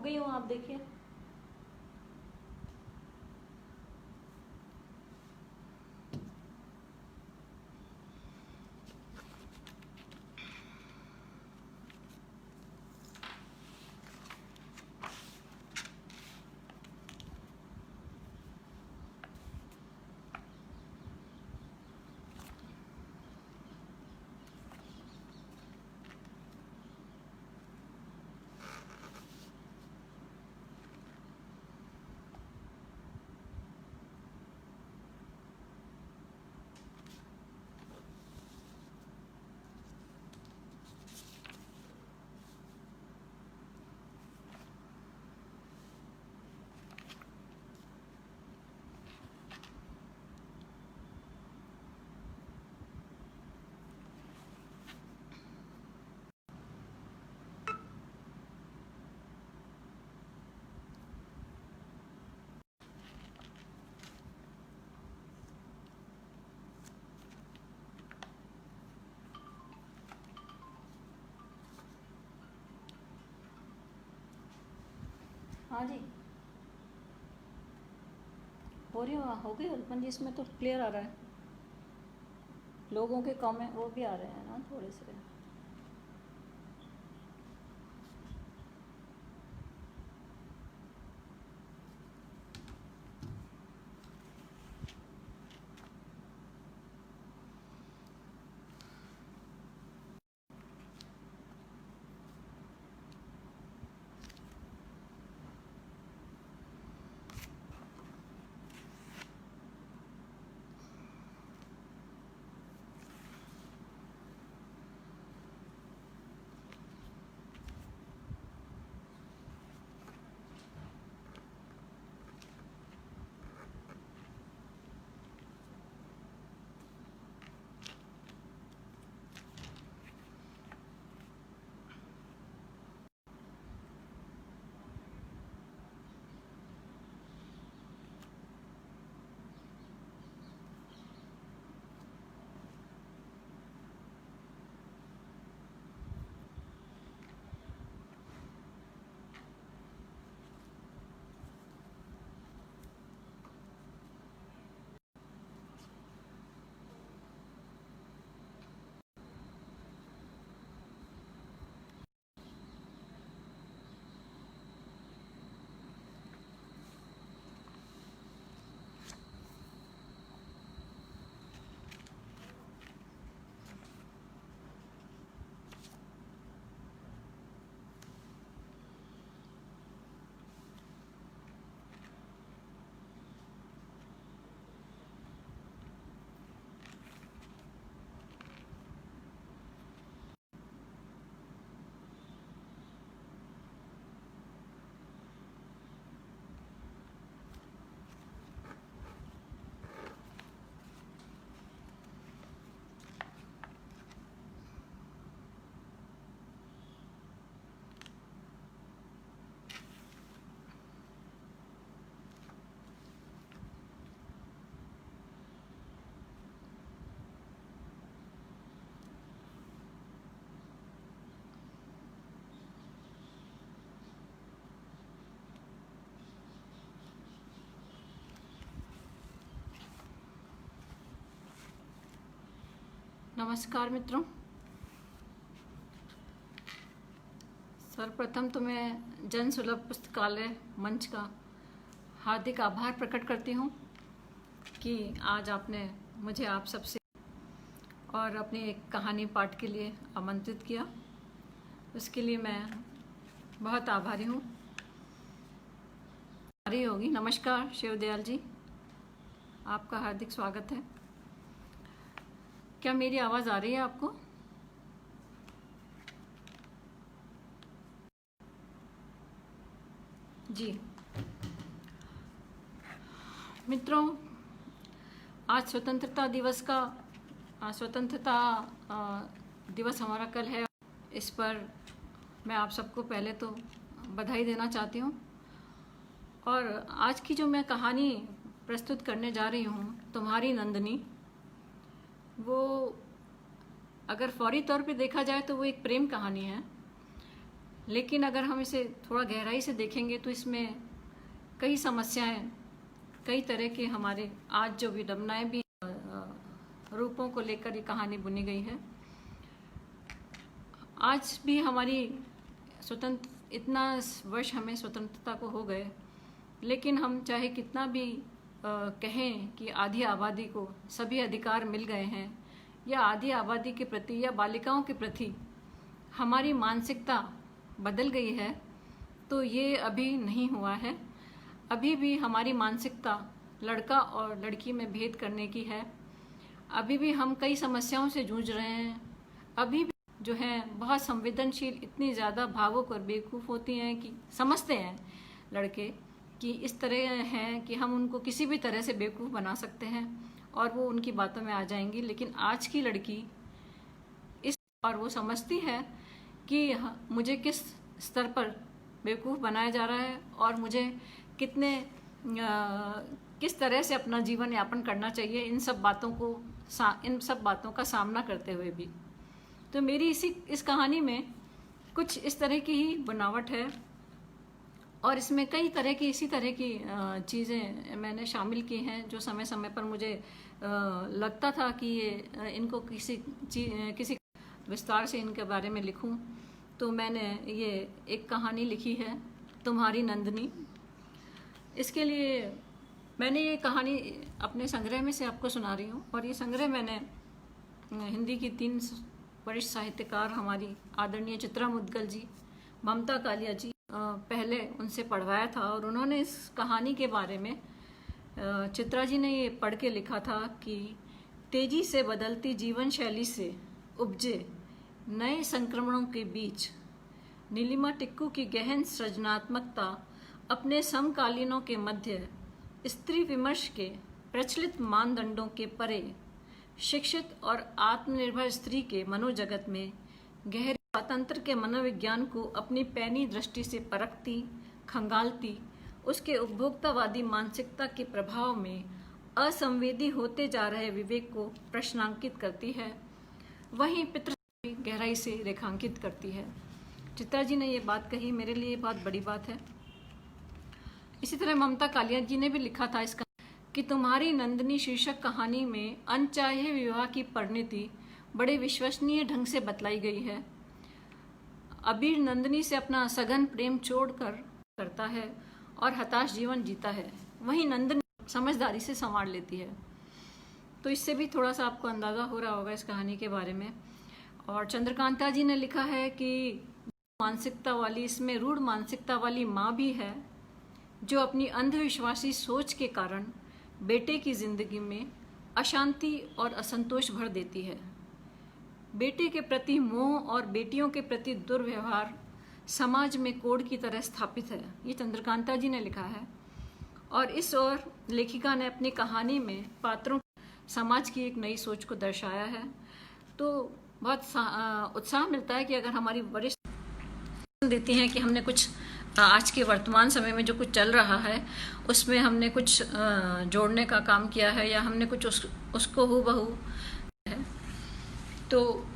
गई हूँ, आप देखिए। हाँ जी, हो गई अल्पन जी, इसमें तो क्लियर आ रहा है। लोगों के कमेंट वो भी आ रहे हैं ना थोड़े से। नमस्कार मित्रों, सर्वप्रथम तो मैं जन सुलभ पुस्तकालय मंच का हार्दिक आभार प्रकट करती हूँ कि आज आपने मुझे आप सबसे और अपनी एक कहानी पाठ के लिए आमंत्रित किया। उसके लिए मैं बहुत आभारी हूँ। होगी। नमस्कार शिवदयाल जी, आपका हार्दिक स्वागत है। क्या मेरी आवाज़ आ रही है आपको? जी मित्रों, आज स्वतंत्रता दिवस हमारा कल है। इस पर मैं आप सबको पहले तो बधाई देना चाहती हूँ। और आज की जो मैं कहानी प्रस्तुत करने जा रही हूँ, तुम्हारी नंदनी, वो अगर फौरी तौर पे देखा जाए तो वो एक प्रेम कहानी है। लेकिन अगर हम इसे थोड़ा गहराई से देखेंगे तो इसमें कई समस्याएं, कई तरह के हमारे आज जो विडंबनाएं भी रूपों को लेकर ये कहानी बुनी गई है। आज भी हमारी इतना वर्ष हमें स्वतंत्रता को हो गए, लेकिन हम चाहे कितना भी कहें कि आधी आबादी को सभी अधिकार मिल गए हैं, या आधी आबादी के प्रति या बालिकाओं के प्रति हमारी मानसिकता बदल गई है, तो ये अभी नहीं हुआ है। अभी भी हमारी मानसिकता लड़का और लड़की में भेद करने की है। अभी भी हम कई समस्याओं से जूझ रहे हैं। अभी भी जो हैं बहुत संवेदनशील, इतनी ज़्यादा भावुक और बेवकूफ़ होती हैं कि समझते हैं लड़के कि इस तरह हैं कि हम उनको किसी भी तरह से बेवकूफ़ बना सकते हैं और वो उनकी बातों में आ जाएंगी। लेकिन आज की लड़की और वो समझती है कि मुझे किस स्तर पर बेवकूफ़ बनाया जा रहा है और मुझे किस तरह से अपना जीवन यापन करना चाहिए, इन सब बातों का सामना करते हुए भी। तो मेरी इस कहानी में कुछ इस तरह की ही बनावट है और इसमें कई तरह की इसी तरह की चीज़ें मैंने शामिल की हैं, जो समय समय पर मुझे लगता था कि ये इनको किसी विस्तार से इनके बारे में लिखूं। तो मैंने ये एक कहानी लिखी है, तुम्हारी नंदनी। इसके लिए मैंने ये कहानी अपने संग्रह में से आपको सुना रही हूँ, और ये संग्रह मैंने हिंदी की 3 वरिष्ठ साहित्यकार हमारी आदरणीय चित्रा मुद्गल जी, ममता कालिया जी, पहले उनसे पढ़वाया था। और उन्होंने इस कहानी के बारे में, चित्रा जी ने ये पढ़ के लिखा था कि तेजी से बदलती जीवन शैली से उपजे नए संक्रमणों के बीच नीलिमा टिक्कू की गहन सृजनात्मकता अपने समकालीनों के मध्य स्त्री विमर्श के प्रचलित मानदंडों के परे शिक्षित और आत्मनिर्भर स्त्री के मनोजगत में गहरे स्वातंत्र के मनोविज्ञान को अपनी पैनी दृष्टि से परखती, खंगालती, उसके उपभोक्तावादी मानसिकता के प्रभाव में असंवेदी होते जा रहे विवेक को प्रश्नांकित करती है, वहीं पितृ गहराई से रेखांकित करती है। चित्रा जी ने ये बात कही, मेरे लिए ये बहुत बड़ी बात है। इसी तरह ममता कालिया जी ने भी लिखा था इसका कि तुम्हारी नंदनी शीर्षक कहानी में अनचाहे विवाह की परिणति बड़े विश्वसनीय ढंग से बतलाई गई है। अबीर नंदनी से अपना सघन प्रेम छोड़कर करता है और हताश जीवन जीता है, वहीं नंदनी समझदारी से संवार लेती है। तो इससे भी थोड़ा सा आपको अंदाज़ा हो रहा होगा इस कहानी के बारे में। और चंद्रकांता जी ने लिखा है कि मानसिकता वाली, इसमें रूढ़ मानसिकता वाली माँ भी है, जो अपनी अंधविश्वासी सोच के कारण बेटे की जिंदगी में अशांति और असंतोष भर देती है। बेटे के प्रति मोह और बेटियों के प्रति दुर्व्यवहार समाज में कोड की तरह स्थापित है, ये चंद्रकांता जी ने लिखा है। और इस ओर लेखिका ने अपनी कहानी में पात्रों समाज की एक नई सोच को दर्शाया है। तो बहुत उत्साह मिलता है कि अगर हमारी वरिष्ठ देती हैं कि हमने कुछ आज के वर्तमान समय में जो कुछ चल रहा है उसमें हमने कुछ जोड़ने का काम किया है, या हमने कुछ उसको हूबहू है। तो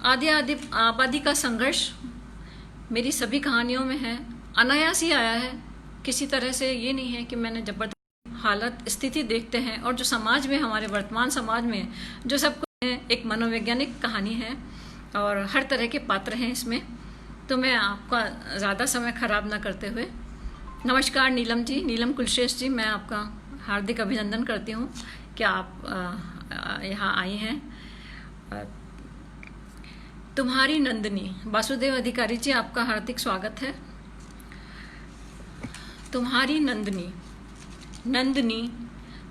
आधी आबादी का संघर्ष मेरी सभी कहानियों में है, अनायास ही आया है, किसी तरह से ये नहीं है कि मैंने जबरदस्ती हालत स्थिति देखते हैं। और जो समाज में, हमारे वर्तमान समाज में जो सब कुछ है, एक मनोवैज्ञानिक कहानी है और हर तरह के पात्र हैं इसमें। तो मैं आपका ज़्यादा समय खराब ना करते हुए, नमस्कार नीलम जी, नीलम कुलश्रेष्ठ जी, मैं आपका हार्दिक अभिनंदन करती हूँ कि आप यहाँ आई हैं। तुम्हारी नंदनी, वासुदेव अधिकारी जी, आपका हार्दिक स्वागत है। तुम्हारी नंदनी, नंदनी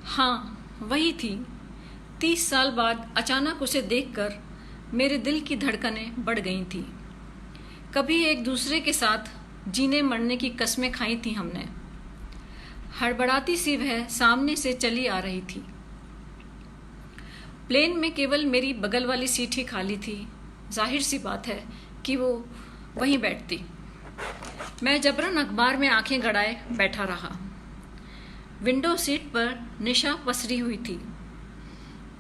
हाँ वही थी। 30 साल बाद अचानक उसे देखकर मेरे दिल की धड़कनें बढ़ गई थी। कभी एक दूसरे के साथ जीने मरने की कस्में खाई थी हमने। हड़बड़ाती सी वह सामने से चली आ रही थी। प्लेन में केवल मेरी बगल वाली सीट ही खाली थी। जाहिर सी बात है कि वो वहीं बैठती। मैं जबरन अखबार में आंखें गड़ाए बैठा रहा। विंडो सीट पर निशा पसरी हुई थी।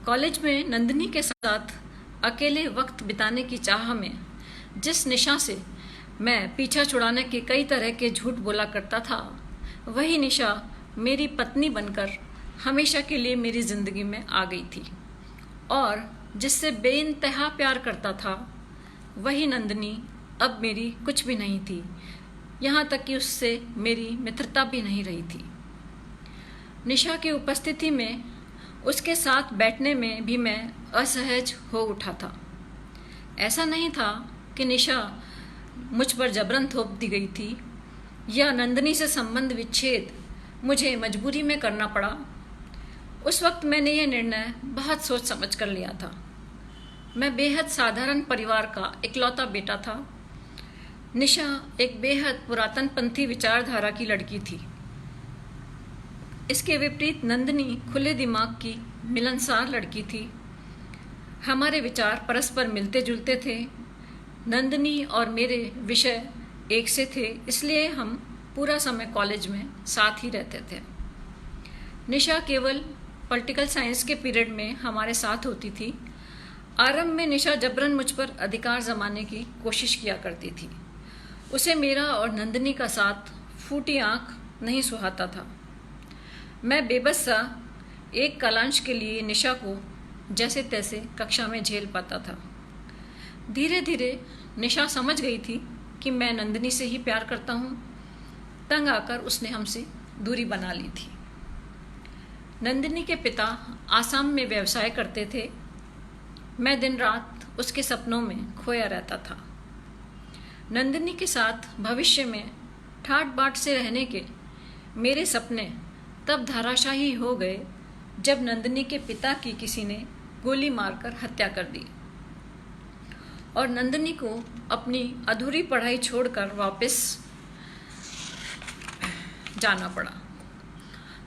कॉलेज में नंदनी के साथ अकेले वक्त बिताने की चाह में जिस निशा से मैं पीछा छुड़ाने के कई तरह के झूठ बोला करता था, वही निशा मेरी पत्नी बनकर हमेशा के लिए मेरी ज़िंदगी में आ गई थी और जिससे बेइंतहा प्यार करता था वही नंदिनी अब मेरी कुछ भी नहीं थी, यहाँ तक कि उससे मेरी मित्रता भी नहीं रही थी। निशा की उपस्थिति में उसके साथ बैठने में भी मैं असहज हो उठा था। ऐसा नहीं था कि निशा मुझ पर जबरन थोप दी गई थी या नंदिनी से संबंध विच्छेद मुझे मजबूरी में करना पड़ा। उस वक्त मैंने यह निर्णय बहुत सोच समझ कर लिया था। मैं बेहद साधारण परिवार का इकलौता बेटा था। निशा एक बेहद पुरातनपंथी विचारधारा की लड़की थी। इसके विपरीत नंदिनी खुले दिमाग की मिलनसार लड़की थी। हमारे विचार परस्पर मिलते जुलते थे। नंदिनी और मेरे विषय एक से थे, इसलिए हम पूरा समय कॉलेज में साथ ही रहते थे। निशा केवल पॉलिटिकल साइंस के पीरियड में हमारे साथ होती थी। आरंभ में निशा जबरन मुझ पर अधिकार जमाने की कोशिश किया करती थी। उसे मेरा और नंदिनी का साथ फूटी आंख नहीं सुहाता था। मैं बेबस सा एक कालांश के लिए निशा को जैसे तैसे कक्षा में झेल पाता था। धीरे धीरे निशा समझ गई थी कि मैं नंदिनी से ही प्यार करता हूँ। तंग आकर उसने हमसे दूरी बना ली थी। नंदिनी के पिता आसाम में व्यवसाय करते थे। मैं दिन रात उसके सपनों में खोया रहता था। नंदिनी के साथ भविष्य में ठाट बाट से रहने के मेरे सपने तब धराशायी हो गए जब नंदिनी के पिता की किसी ने गोली मारकर हत्या कर दी और नंदिनी को अपनी अधूरी पढ़ाई छोड़कर वापस जाना पड़ा।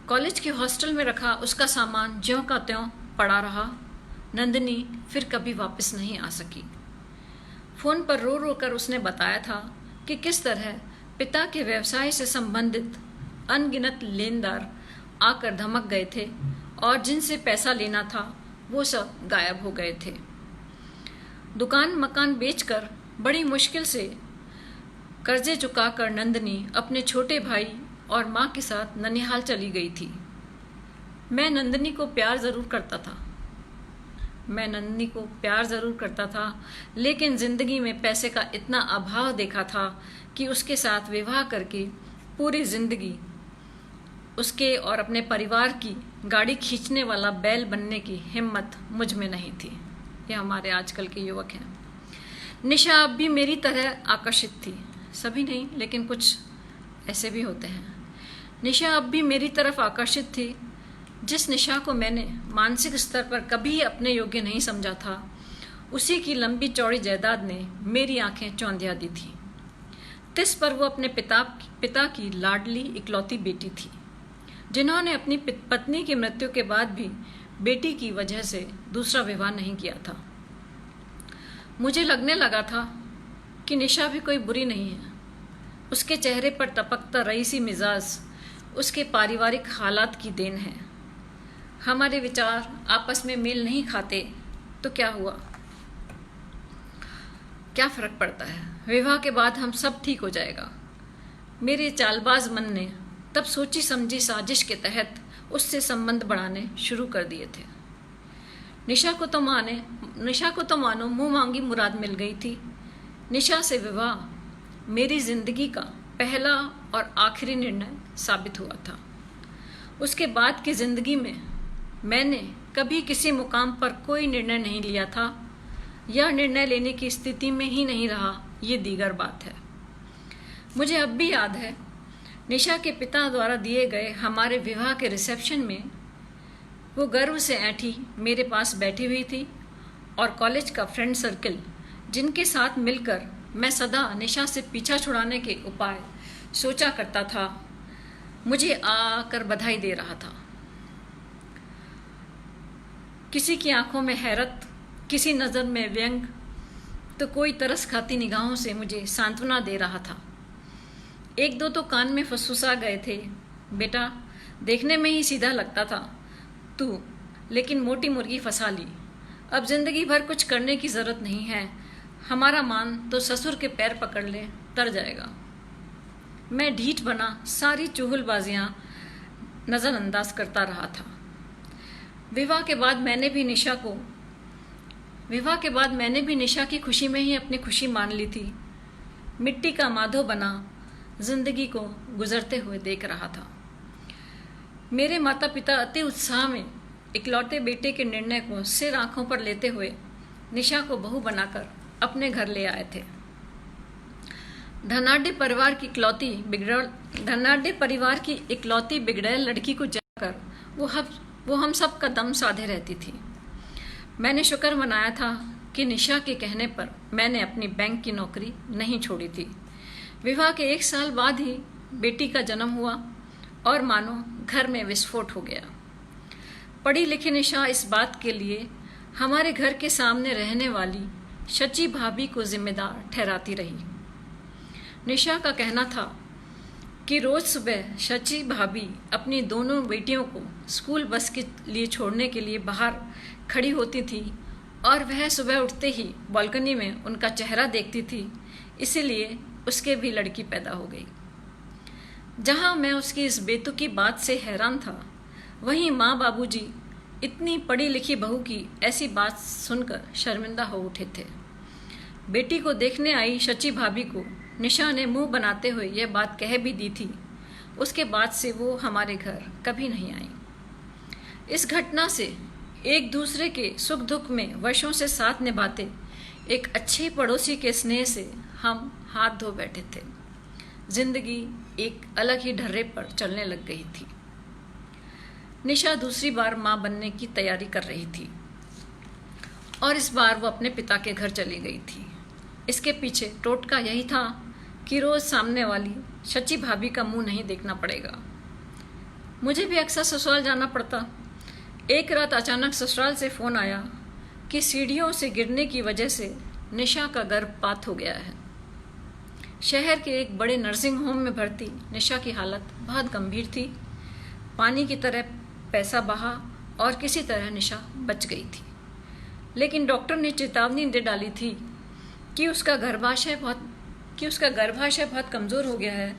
कॉलेज के हॉस्टल में रखा उसका सामान ज्यों का त्यों पड़ा रहा। नंदिनी फिर कभी वापस नहीं आ सकी। फ़ोन पर रो रो कर उसने बताया था कि किस तरह पिता के व्यवसाय से संबंधित अनगिनत लेनदार आकर धमक गए थे और जिनसे पैसा लेना था वो सब गायब हो गए थे। दुकान मकान बेचकर बड़ी मुश्किल से कर्जे चुकाकर नंदिनी अपने छोटे भाई और माँ के साथ ननिहाल चली गई थी। मैं नंदिनी को प्यार ज़रूर करता था, लेकिन ज़िंदगी में पैसे का इतना अभाव देखा था कि उसके साथ विवाह करके पूरी ज़िंदगी उसके और अपने परिवार की गाड़ी खींचने वाला बैल बनने की हिम्मत मुझ में नहीं थी। ये हमारे आजकल के युवक हैं। निशा अब भी मेरी तरह आकर्षित थी। सभी नहीं, लेकिन कुछ ऐसे भी होते हैं। निशा अब भी मेरी तरफ आकर्षित थी। जिस निशा को मैंने मानसिक स्तर पर कभी अपने योग्य नहीं समझा था, उसी की लंबी चौड़ी जायदाद ने मेरी आंखें चौंधिया दी थी। तिस पर वो अपने पिता की लाडली इकलौती बेटी थी, जिन्होंने अपनी पत्नी की मृत्यु के बाद भी बेटी की वजह से दूसरा विवाह नहीं किया था। मुझे लगने लगा था कि निशा भी कोई बुरी नहीं है। उसके चेहरे पर टपकता रईसी मिजाज उसके पारिवारिक हालात की देन है। हमारे विचार आपस में मेल नहीं खाते तो क्या हुआ, क्या फर्क पड़ता है। विवाह के बाद हम सब ठीक हो जाएगा। मेरे चालबाज मन ने तब सोची समझी साजिश के तहत उससे संबंध बढ़ाने शुरू कर दिए थे। निशा को तो मानो मुंह मांगी मुराद मिल गई थी। निशा से विवाह मेरी जिंदगी का पहला और आखिरी निर्णय साबित हुआ था। उसके बाद की जिंदगी में मैंने कभी किसी मुकाम पर कोई निर्णय नहीं लिया था या निर्णय लेने की स्थिति में ही नहीं रहा, ये दीगर बात है। मुझे अब भी याद है, निशा के पिता द्वारा दिए गए हमारे विवाह के रिसेप्शन में वो गर्व से ऐंठी मेरे पास बैठी हुई थी और कॉलेज का फ्रेंड सर्कल, जिनके साथ मिलकर मैं सदा निशा से पीछा छुड़ाने के उपाय सोचा करता था, मुझे आकर बधाई दे रहा था। किसी की आंखों में हैरत, किसी नज़र में व्यंग, तो कोई तरस खाती निगाहों से मुझे सांत्वना दे रहा था। एक दो तो कान में फुसफुसा गए थे, बेटा देखने में ही सीधा लगता था तू, लेकिन मोटी मुर्गी फंसा ली। अब जिंदगी भर कुछ करने की ज़रूरत नहीं है। हमारा मान तो ससुर के पैर पकड़ ले। तर जाएगा। मैं ढीठ बना सारी चुगलबाजियां नज़रअंदाज करता रहा था। विवाह के बाद मैंने भी निशा की खुशी में ही अपनी खुशी मान ली थी। मिट्टी का माधो बना जिंदगी को गुजरते हुए देख रहा था। मेरे माता पिता अति उत्साह में इकलौते बेटे के निर्णय को सिर आंखों पर लेते हुए निशा को बहू बनाकर अपने घर ले आए थे। धनाढ्य परिवार की इकलौती बिगड़ैल लड़की को जाकर वो हम सब का दम साधे रहती थी। मैंने शुक्र मनाया था कि निशा के कहने पर मैंने अपनी बैंक की नौकरी नहीं छोड़ी थी। विवाह के 1 साल बाद ही बेटी का जन्म हुआ और मानो घर में विस्फोट हो गया। पढ़ी लिखी निशा इस बात के लिए हमारे घर के सामने रहने वाली शची भाभी को जिम्मेदार ठहराती रही। निशा का कहना था कि रोज सुबह शची भाभी अपनी दोनों बेटियों को स्कूल बस के लिए छोड़ने के लिए बाहर खड़ी होती थी और वह सुबह उठते ही बालकनी में उनका चेहरा देखती थी, इसीलिए उसके भी लड़की पैदा हो गई। जहां मैं उसकी इस बेतुकी बात से हैरान था, वहीं माँ बाबूजी इतनी पढ़ी लिखी बहू की ऐसी बात सुनकर शर्मिंदा हो उठे थे। बेटी को देखने आई शची भाभी को निशा ने मुंह बनाते हुए यह बात कह भी दी थी। उसके बाद से वो हमारे घर कभी नहीं आई। इस घटना से एक दूसरे के सुख दुख में वर्षों से साथ निभाते एक अच्छे पड़ोसी के स्नेह से हम हाथ धो बैठे थे। जिंदगी एक अलग ही ढर्रे पर चलने लग गई थी। निशा दूसरी बार माँ बनने की तैयारी कर रही थी और इस बार वो अपने पिता के घर चली गई थी। इसके पीछे टोटका यही था कि रोज सामने वाली शची भाभी का मुंह नहीं देखना पड़ेगा। मुझे भी अक्सर ससुराल जाना पड़ता। एक रात अचानक ससुराल से फोन आया कि सीढ़ियों से गिरने की वजह से निशा का गर्भपात हो गया है। शहर के एक बड़े नर्सिंग होम में भर्ती निशा की हालत बहुत गंभीर थी। पानी की तरह पैसा बहा और किसी तरह निशा बच गई थी, लेकिन डॉक्टर ने चेतावनी दे डाली थी कि उसका गर्भाशय बहुत कमज़ोर हो गया है,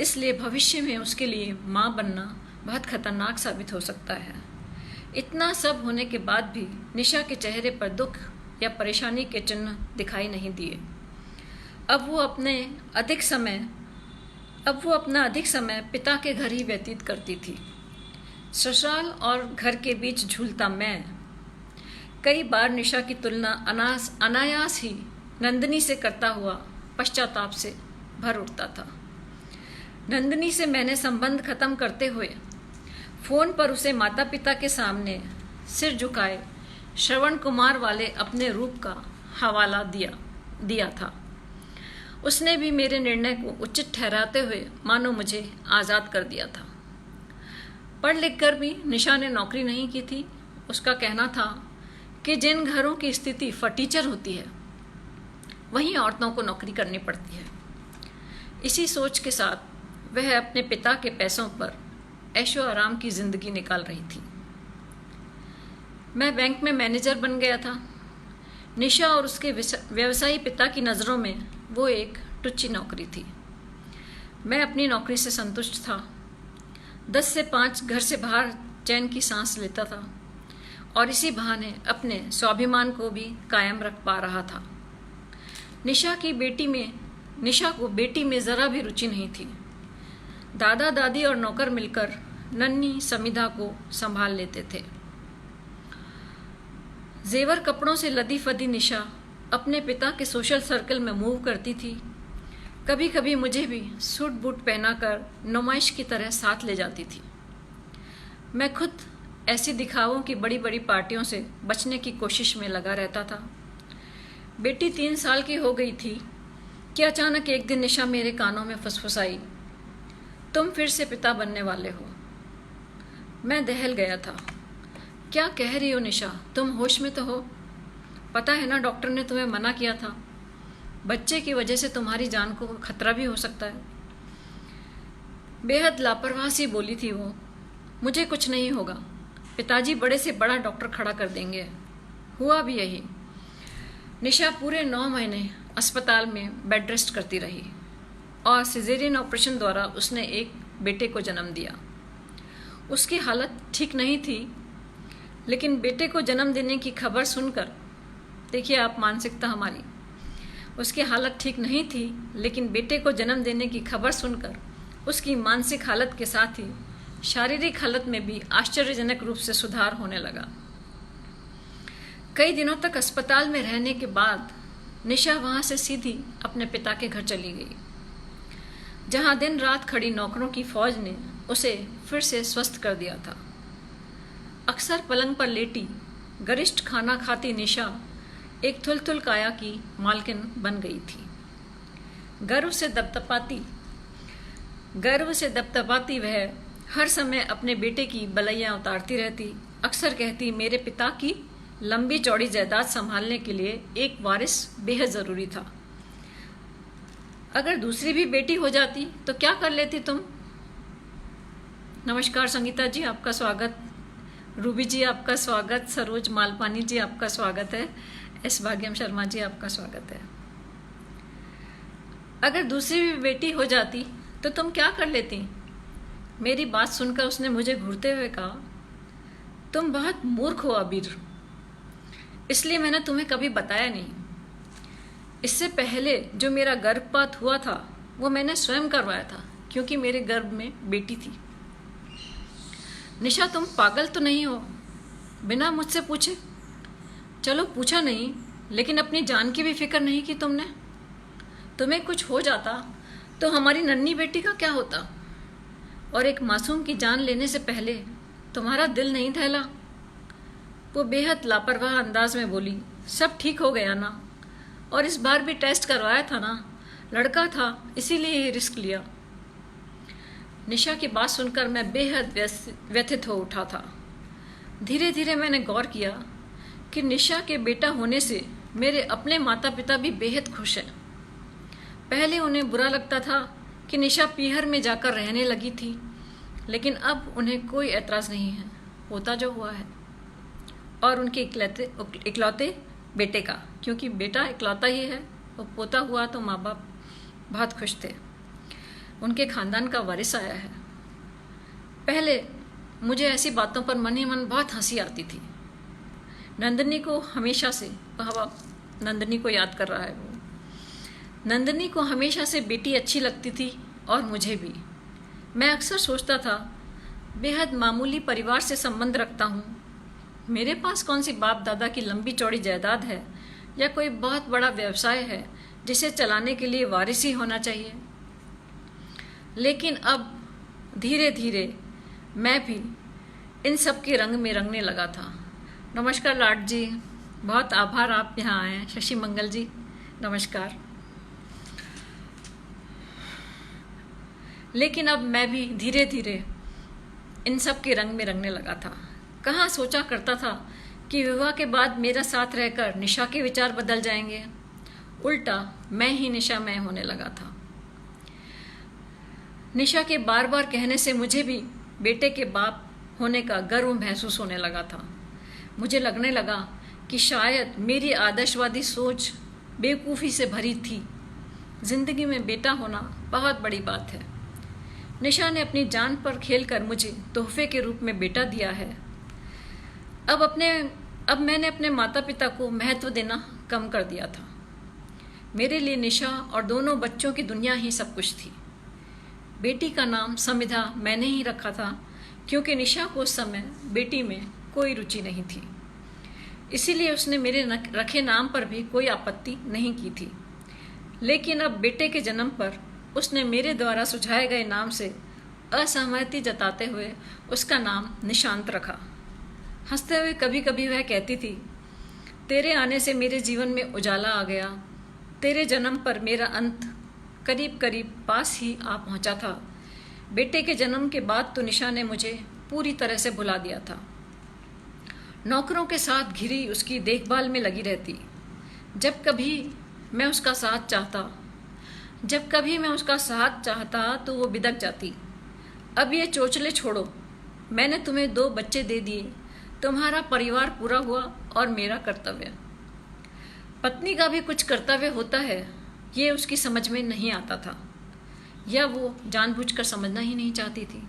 इसलिए भविष्य में उसके लिए माँ बनना बहुत खतरनाक साबित हो सकता है। इतना सब होने के बाद भी निशा के चेहरे पर दुख या परेशानी के चिन्ह दिखाई नहीं दिए। अब वो अपना अधिक समय पिता के घर ही व्यतीत करती थी। ससुराल और घर के बीच झूलता मैं कई बार निशा की तुलना अनायास ही नंदिनी से करता हुआ पश्चाताप से भर उठता था। नंदिनी से मैंने संबंध खत्म करते हुए फोन पर उसे माता पिता के सामने सिर झुकाए श्रवण कुमार वाले अपने रूप का हवाला दिया था। उसने भी मेरे निर्णय को उचित ठहराते हुए मानो मुझे आज़ाद कर दिया था। पढ़ लिख कर भी निशा ने नौकरी नहीं की थी। उसका कहना था कि जिन घरों की स्थिति फटीचर होती है वहीं औरतों को नौकरी करनी पड़ती है। इसी सोच के साथ वह अपने पिता के पैसों पर ऐशो आराम की जिंदगी निकाल रही थी। मैं बैंक में मैनेजर बन गया था। निशा और उसके व्यवसायी पिता की नज़रों में वो एक टुच्ची नौकरी थी। मैं अपनी नौकरी से संतुष्ट था। 10 से 5 घर से बाहर चैन की सांस लेता था और इसी बहाने अपने स्वाभिमान को भी कायम रख पा रहा था। निशा को बेटी में ज़रा भी रुचि नहीं थी। दादा दादी और नौकर मिलकर नन्ही समिधा को संभाल लेते थे। जेवर कपड़ों से लदी फदी निशा अपने पिता के सोशल सर्कल में मूव करती थी। कभी कभी मुझे भी सूट बूट पहनाकर नुमाइश की तरह साथ ले जाती थी। मैं खुद ऐसी दिखावों की बड़ी बड़ी पार्टियों से बचने की कोशिश में लगा रहता था। बेटी 3 साल की हो गई थी कि अचानक एक दिन निशा मेरे कानों में फुसफुसाई, तुम फिर से पिता बनने वाले हो। मैं दहल गया था। क्या कह रही हो निशा, तुम होश में तो हो? पता है ना डॉक्टर ने तुम्हें मना किया था, बच्चे की वजह से तुम्हारी जान को खतरा भी हो सकता है। बेहद लापरवाह सी बोली थी वो। मुझे कुछ नहीं होगा, पिताजी बड़े से बड़ा डॉक्टर खड़ा कर देंगे। हुआ भी यही। निशा पूरे 9 महीने अस्पताल में बेड रेस्ट करती रही। और सिजेरियन ऑपरेशन द्वारा उसने एक बेटे को जन्म दिया। उसकी हालत ठीक नहीं थी, लेकिन बेटे को जन्म देने की खबर सुनकर, देखिए आप मानसिकता हमारी, उसकी हालत ठीक नहीं थी, लेकिन बेटे को जन्म देने की खबर सुनकर उसकी मानसिक हालत के साथ ही शारीरिक हालत में भी आश्चर्यजनक रूप से सुधार होने लगा। कई दिनों तक अस्पताल में रहने के बाद निशा वहां से सीधी अपने पिता के घर चली गई, जहां दिन रात खड़ी नौकरों की फौज ने उसे फिर से स्वस्थ कर दिया था। अक्सर पलंग पर लेटी गरिष्ठ खाना खाती निशा एक थुलथुल काया की मालकिन बन गई थी। गर्व से दपदपाती वह हर समय अपने बेटे की बलैया उतारती रहती। अक्सर कहती, मेरे पिता की लंबी चौड़ी जायदाद संभालने के लिए एक वारिस बेहद जरूरी था। अगर दूसरी भी बेटी हो जाती तो क्या कर लेती तुम? नमस्कार संगीता जी, आपका स्वागत। रूबी जी आपका स्वागत। सरोज मालपानी जी आपका स्वागत है। एस भाग्यम शर्मा जी आपका स्वागत है। अगर दूसरी भी बेटी हो जाती तो तुम क्या कर लेती? मेरी बात सुनकर उसने मुझे घूरते हुए कहा, तुम बहुत मूर्ख हो अबीर, इसलिए मैंने तुम्हें कभी बताया नहीं। इससे पहले जो मेरा गर्भपात हुआ था वो मैंने स्वयं करवाया था, क्योंकि मेरे गर्भ में बेटी थी। निशा, तुम पागल तो नहीं हो? बिना मुझसे पूछे? चलो पूछा नहीं, लेकिन अपनी जान की भी फिक्र नहीं की तुमने। तुम्हें कुछ हो जाता तो हमारी नन्ही बेटी का क्या होता? और एक मासूम की जान लेने से पहले तुम्हारा दिल नहीं दहला? वो बेहद लापरवाह अंदाज में बोली, सब ठीक हो गया ना? और इस बार भी टेस्ट करवाया था ना? लड़का था, इसीलिए ये रिस्क लिया। निशा की बात सुनकर मैं बेहद व्यथित हो उठा था। धीरे धीरे मैंने गौर किया कि निशा के बेटा होने से मेरे अपने माता पिता भी बेहद खुश हैं। पहले उन्हें बुरा लगता था कि निशा पीहर में जाकर रहने लगी थी, लेकिन अब उन्हें कोई ऐतराज़ नहीं है। होता जो हुआ है, और उनके इकलौते बेटे का, क्योंकि बेटा इकलौता ही है, वो पोता हुआ तो माँ बाप बहुत खुश थे। उनके खानदान का वारिस आया है। पहले मुझे ऐसी बातों पर मन ही मन बहुत हंसी आती थी। नंदिनी को हमेशा से, नंदिनी को याद कर रहा है वो, नंदिनी को हमेशा से बेटी अच्छी लगती थी, और मुझे भी। मैं अक्सर सोचता था, बेहद मामूली परिवार से संबंध रखता हूँ, मेरे पास कौन सी बाप दादा की लंबी चौड़ी जायदाद है या कोई बहुत बड़ा व्यवसाय है जिसे चलाने के लिए वारिस ही होना चाहिए। लेकिन अब धीरे धीरे मैं भी इन सब के रंग में रंगने लगा था। नमस्कार लाड जी, बहुत आभार आप यहाँ आए हैं। शशि मंगल जी नमस्कार। लेकिन अब मैं भी धीरे धीरे इन सब के रंग में रंगने लगा था। कहाँ सोचा करता था कि विवाह के बाद मेरा साथ रहकर निशा के विचार बदल जाएंगे। उल्टा मैं ही निशामय होने लगा था। निशा के बार बार कहने से मुझे भी बेटे के बाप होने का गर्व महसूस होने लगा था। मुझे लगने लगा कि शायद मेरी आदर्शवादी सोच बेवकूफ़ी से भरी थी। जिंदगी में बेटा होना बहुत बड़ी बात है। निशा ने अपनी जान पर खेलकर मुझे तोहफे के रूप में बेटा दिया है। अब मैंने अपने माता पिता को महत्व देना कम कर दिया था। मेरे लिए निशा और दोनों बच्चों की दुनिया ही सब कुछ थी। बेटी का नाम समिधा मैंने ही रखा था, क्योंकि निशा को उस समय बेटी में कोई रुचि नहीं थी। इसीलिए उसने मेरे रखे नाम पर भी कोई आपत्ति नहीं की थी। लेकिन अब बेटे के जन्म पर उसने मेरे द्वारा सुझाए गए नाम से असहमति जताते हुए उसका नाम निशांत रखा। हंसते हुए कभी कभी वह कहती थी, तेरे आने से मेरे जीवन में उजाला आ गया। तेरे जन्म पर मेरा अंत करीब करीब पास ही आ पहुंचा था। बेटे के जन्म के बाद तो निशा ने मुझे पूरी तरह से भुला दिया था। नौकरों के साथ घिरी उसकी देखभाल में लगी रहती। जब कभी मैं उसका साथ चाहता तो वो बिदक जाती। अब ये चोचले छोड़ो, मैंने तुम्हें 2 बच्चे दे दिए, तुम्हारा परिवार पूरा हुआ और मेरा कर्तव्य। पत्नी का भी कुछ कर्तव्य होता है, ये उसकी समझ में नहीं आता था। या वो जानबूझकर समझना ही नहीं चाहती थी।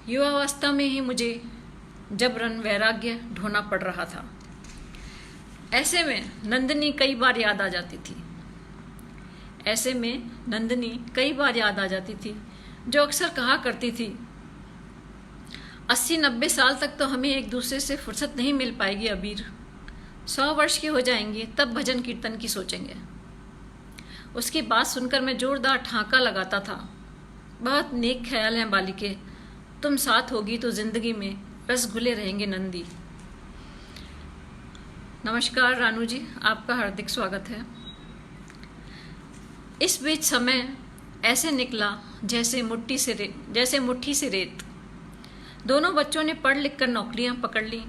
युवावस्था में ही मुझे जबरन वैराग्य ढोना पड़ रहा था। ऐसे में नंदिनी कई बार याद आ जाती थी, जो अक्सर कहा करती थी, 80-90 साल तक तो हमें एक दूसरे से फुर्सत नहीं मिल पाएगी अबीर। 100 वर्ष के हो जाएंगे तब भजन कीर्तन की सोचेंगे। उसकी बात सुनकर मैं जोरदार ठांका लगाता था। बहुत नेक ख्याल हैं बालिके, तुम साथ होगी तो जिंदगी में रसगुल्ले रहेंगे नंदी। नमस्कार रानू जी, आपका हार्दिक स्वागत है। इस बीच समय ऐसे निकला जैसे मुट्ठी से रेत। दोनों बच्चों ने पढ़ लिख कर नौकरियां पकड़ ली।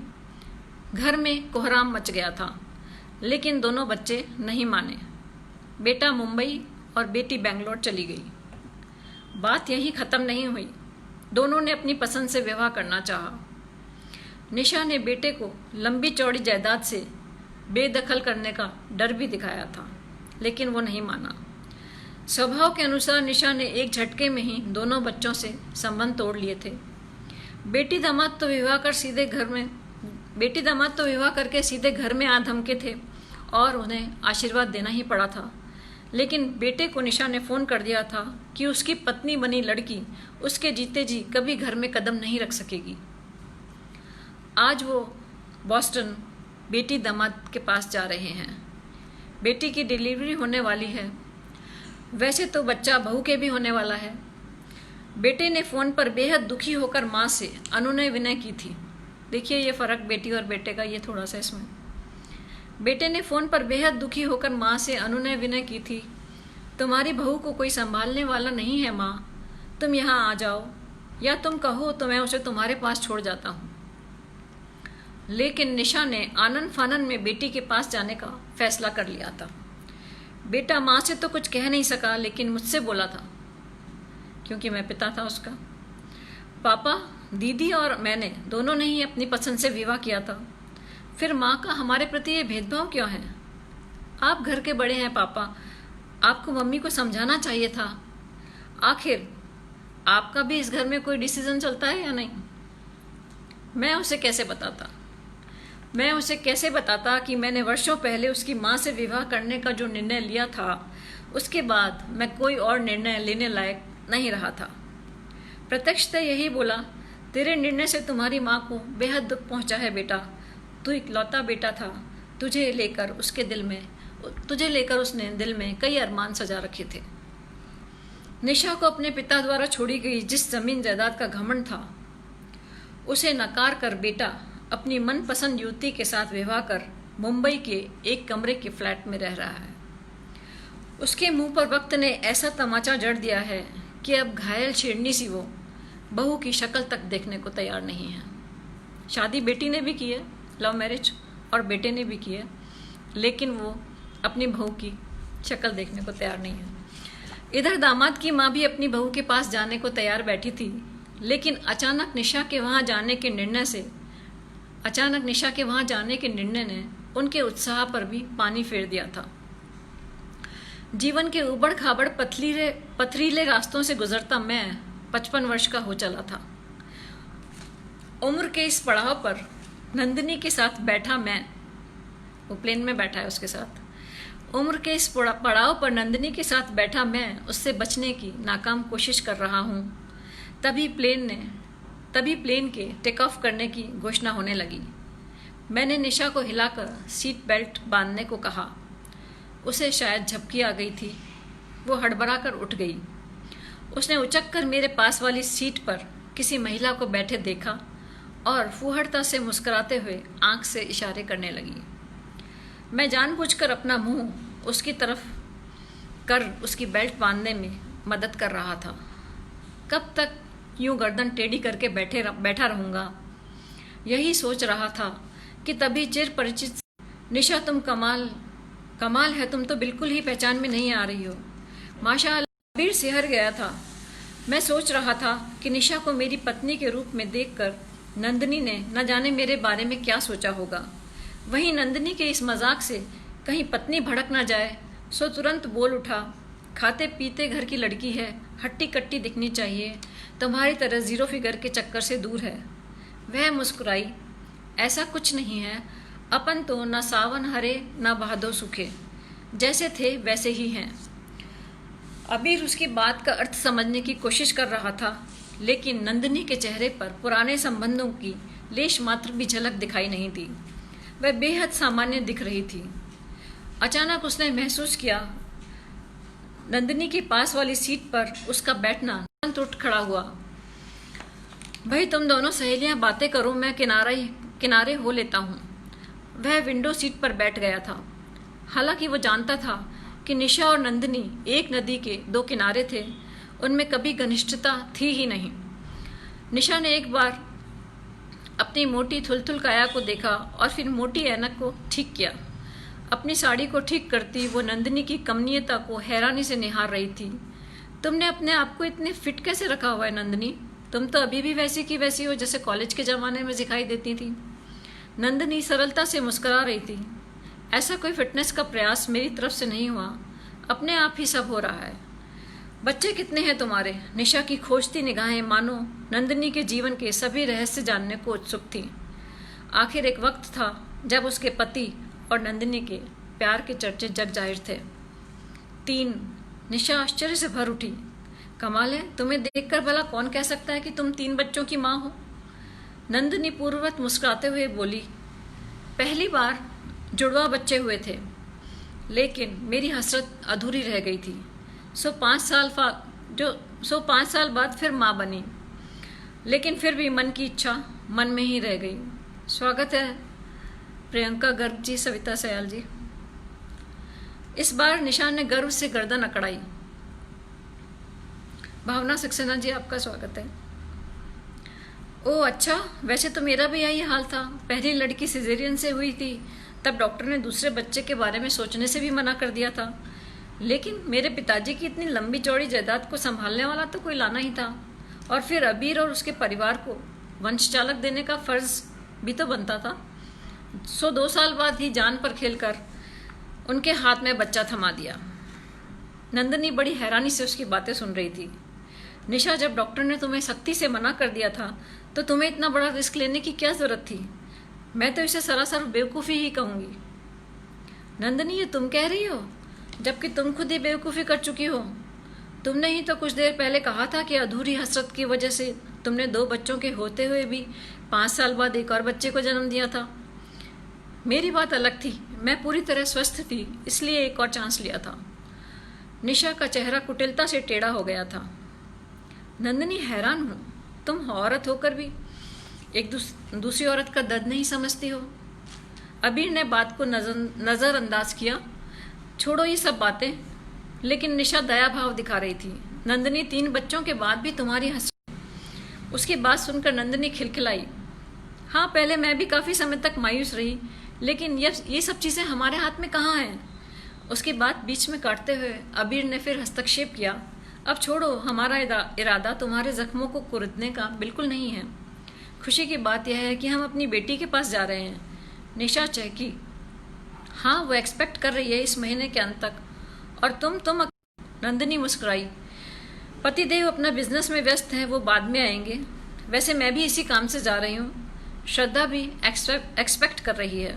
घर में कोहराम मच गया था, लेकिन दोनों बच्चे नहीं माने। बेटा मुंबई और बेटी बेंगलोर चली गई। बात यहीं ख़त्म नहीं हुई। दोनों ने अपनी पसंद से विवाह करना चाहा। निशा ने बेटे को लंबी चौड़ी जायदाद से बेदखल करने का डर भी दिखाया था, लेकिन वो नहीं माना। स्वभाव के अनुसार निशा ने एक झटके में ही दोनों बच्चों से संबंध तोड़ लिए थे। बेटी दामाद तो विवाह करके सीधे घर में आ धमके थे और उन्हें आशीर्वाद देना ही पड़ा था। लेकिन बेटे को निशा ने फ़ोन कर दिया था कि उसकी पत्नी बनी लड़की उसके जीते जी कभी घर में कदम नहीं रख सकेगी। आज वो बॉस्टन बेटी दामाद के पास जा रहे हैं। बेटी की डिलीवरी होने वाली है। वैसे तो बच्चा बहू के भी होने वाला है। बेटे ने फ़ोन पर बेहद दुखी होकर माँ से अनुनय विनय की थी। देखिए ये फ़र्क बेटी और बेटे का, ये थोड़ा सा इसमें। बेटे ने फ़ोन पर बेहद दुखी होकर माँ से अनुनय विनय की थी। तुम्हारी बहू को कोई संभालने वाला नहीं है माँ, तुम यहाँ आ जाओ, या तुम कहो तो मैं उसे तुम्हारे पास छोड़ जाता हूँ। लेकिन निशा ने आनन फानन में बेटी के पास जाने का फैसला कर लिया था। बेटा माँ से तो कुछ कह नहीं सका, लेकिन मुझसे बोला था, क्योंकि मैं पिता था उसका। पापा, दीदी और मैंने दोनों ने ही अपनी पसंद से विवाह किया था, फिर माँ का हमारे प्रति ये भेदभाव क्यों है? आप घर के बड़े हैं पापा, आपको मम्मी को समझाना चाहिए था। आखिर आपका भी इस घर में कोई डिसीजन चलता है या नहीं? मैं उसे कैसे बताता कि मैंने वर्षों पहले उसकी माँ से विवाह करने का जो निर्णय लिया था, उसके बाद मैं कोई और निर्णय लेने लायक नहीं रहा था। प्रत्यक्षतः यही बोला, तेरे निर्णय से तुम्हारी माँ को बेहद दुख पहुँचा है बेटा। तू इकलौता बेटा था, तुझे लेकर उसने दिल में कई अरमान सजा रखे थे। निशा को अपने पिता द्वारा छोड़ी गई जिस जमीन जायदाद का घमंड था, उसे नकार कर बेटा अपनी मनपसंद युवती के साथ विवाह कर मुंबई के एक कमरे के फ्लैट में रह रहा है। उसके मुंह पर वक्त ने ऐसा तमाचा जड़ दिया है कि अब घायल शेरनी सी वो बहू की शक्ल तक देखने को तैयार नहीं है। शादी बेटी ने भी की है, लव मैरिज, और बेटे ने भी की है, लेकिन वो अपनी बहू की शक्ल देखने को तैयार नहीं है। इधर दामाद की माँ भी अपनी बहू के पास जाने को तैयार बैठी थी, लेकिन अचानक निशा के वहाँ जाने के निर्णय ने उनके उत्साह पर भी पानी फेर दिया था। जीवन के उबड़ खाबड़ पथरीले रास्तों से गुजरता मैं 55 वर्ष का हो चला था। उम्र के इस पड़ाव पर नंदिनी के साथ बैठा मैं, वो प्लेन में बैठा है उसके साथ। उम्र के इस पड़ाव पर नंदिनी के साथ बैठा मैं उससे बचने की नाकाम कोशिश कर रहा हूँ। तभी प्लेन के टेक ऑफ करने की घोषणा होने लगी। मैंने निशा को हिलाकर सीट बेल्ट बांधने को कहा। उसे शायद झपकी आ गई थी। वो हड़बड़ा कर उठ गई। उसने उचक कर मेरे पास वाली सीट पर किसी महिला को बैठे देखा और फूहड़ता से मुस्कुराते हुए आंख से इशारे करने लगी। मैं जानबूझकर अपना मुंह उसकी तरफ कर उसकी बेल्ट बांधने में मदद कर रहा था। कब तक यूं गर्दन टेढ़ी करके बैठा रहूँगा, यही सोच रहा था कि तभी चिर परिचित, निशा तुम कमाल है, तुम तो बिल्कुल ही पहचान में नहीं आ रही हो। माशाअल्लाह, बीर सिहर गया था। मैं सोच रहा था कि निशा को मेरी पत्नी के रूप में देखकर नंदिनी ने न जाने मेरे बारे में क्या सोचा होगा। वहीं नंदिनी के इस मजाक से कहीं पत्नी भड़क न जाए, सो तुरंत बोल उठा, खाते पीते घर की लड़की है, हट्टी कट्टी दिखनी चाहिए, तुम्हारी तरह ज़ीरो फिगर के चक्कर से दूर है। वह मुस्कुराई, ऐसा कुछ नहीं है, अपन तो न सावन हरे न भादो सूखे, जैसे थे वैसे ही हैं। अबीर उसकी बात का अर्थ समझने की कोशिश कर रहा था, लेकिन नंदिनी के चेहरे पर पुराने संबंधों की लेश मात्र भी झलक दिखाई नहीं दी। वह बेहद सामान्य दिख रही थी। अचानक उसने महसूस किया नंदिनी के पास वाली सीट पर उसका बैठना तुरंत उठ खड़ा हुआ। भाई तुम दोनों सहेलियां बातें करो, मैं किनारे हो लेता हूँ। वह विंडो सीट पर बैठ गया था। हालांकि वो जानता था कि निशा और नंदिनी एक नदी के दो किनारे थे, उनमें कभी घनिष्ठता थी ही नहीं। निशा ने एक बार अपनी मोटी थुलथुल काया को देखा और फिर मोटी ऐनक को ठीक किया। अपनी साड़ी को ठीक करती वो नंदिनी की कमनीयता को हैरानी से निहार रही थी। तुमने अपने आप को इतने फिट कैसे रखा हुआ है नंदिनी? तुम तो अभी भी वैसी की वैसी हो जैसे कॉलेज के ज़माने में दिखाई देती थी। नंदिनी सरलता से मुस्कुरा रही थी। ऐसा कोई फिटनेस का प्रयास मेरी तरफ से नहीं हुआ, अपने आप ही सब हो रहा है। बच्चे कितने हैं तुम्हारे? निशा की खोजती निगाहें मानो नंदिनी के जीवन के सभी रहस्य जानने को उत्सुक थीं। आखिर एक वक्त था जब उसके पति और नंदिनी के प्यार के चर्चे जग जाहिर थे। 3 निशा आश्चर्य से भर उठी। कमाल है, तुम्हें देखकर भला कौन कह सकता है कि तुम 3 बच्चों की माँ हो? नंदिनी पूर्ववत मुस्कुराते हुए बोली, पहली बार जुड़वा बच्चे हुए थे, लेकिन मेरी हसरत अधूरी रह गई थी। 5 साल बाद फिर माँ बनी, लेकिन फिर भी मन की इच्छा मन में ही रह गई। स्वागत है प्रियंका गर्ग जी, सविता सयाल जी। इस बार निशा ने गर्व से गर्दन अकड़ाई। भावना सक्सेना जी, आपका स्वागत है। ओह अच्छा, वैसे तो मेरा भी यही हाल था। पहली लड़की सिजेरियन से हुई थी, तब डॉक्टर ने दूसरे बच्चे के बारे में सोचने से भी मना कर दिया था। लेकिन मेरे पिताजी की इतनी लंबी चौड़ी जायदाद को संभालने वाला तो कोई लाना ही था, और फिर अबीर और उसके परिवार को वंश चालक देने का फर्ज भी तो बनता था। 2 साल बाद ही जान पर खेलकर उनके हाथ में बच्चा थमा दिया। नंदिनी बड़ी हैरानी से उसकी बातें सुन रही थी। निशा, जब डॉक्टर ने तुम्हें सख्ती से मना कर दिया था तो तुम्हें इतना बड़ा रिस्क लेने की क्या जरूरत थी? मैं तो इसे सरासर बेवकूफ़ी ही कहूँगी। नंदिनी, ये तुम कह रही हो, जबकि तुम खुद ही बेवकूफ़ी कर चुकी हो। तुमने ही तो कुछ देर पहले कहा था कि अधूरी हसरत की वजह से तुमने 2 बच्चों के होते हुए भी 5 साल बाद एक और बच्चे को जन्म दिया था। मेरी बात अलग थी, मैं पूरी तरह स्वस्थ थी, इसलिए एक और चांस लिया था। निशा का चेहरा कुटिलता से टेढ़ा हो गया था। नंदिनी, हैरान हूँ, तुम औरत होकर भी एक दूसरी औरत का दर्द नहीं समझती हो। अबीर ने बात को नज़रअंदाज किया। छोड़ो ये सब बातें, लेकिन निशा दया भाव दिखा रही थी। नंदिनी, 3 बच्चों के बाद भी तुम्हारी उसकी बात सुनकर नंदिनी खिलखिलाई। हाँ, पहले मैं भी काफ़ी समय तक मायूस रही, लेकिन ये सब चीज़ें हमारे हाथ में कहाँ हैं? उसकी बात बीच में काटते हुए अबीर ने फिर हस्तक्षेप किया। अब छोड़ो, हमारा इरादा तुम्हारे जख्मों को कुरेदने का बिल्कुल नहीं है। खुशी की बात यह है कि हम अपनी बेटी के पास जा रहे हैं। निशा चहकी। हाँ, वो एक्सपेक्ट कर रही है इस महीने के अंत तक, और तुम नंदिनी मुस्कुराई। पतिदेव अपना बिजनेस में व्यस्त हैं, वो बाद में आएंगे। वैसे मैं भी इसी काम से जा रही हूँ। श्रद्धा भी एक्सपेक्ट कर रही है।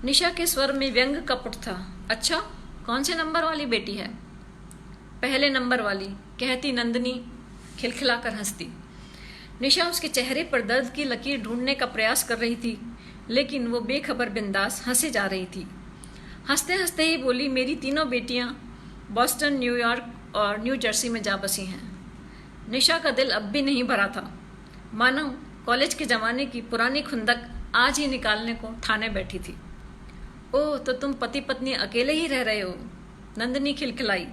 निशा के स्वर में व्यंग का पुट था। अच्छा, कौन से नंबर वाली बेटी है? पहले नंबर वाली, कहती नंदिनी खिलखिलाकर हंसती। निशा उसके चेहरे पर दर्द की लकीर ढूंढने का प्रयास कर रही थी, लेकिन वो बेखबर बिंदास हंसे जा रही थी। हंसते हंसते ही बोली, मेरी 3 बेटियां बॉस्टन, न्यूयॉर्क और न्यू जर्सी में जा बसी हैं। निशा का दिल अब भी नहीं भरा था, मानो कॉलेज के ज़माने की पुरानी खुंदक आज ही निकालने को ठाने बैठी थी। ओह, तो तुम पति पत्नी अकेले ही रह रहे हो? नंदिनी खिलखिलाई।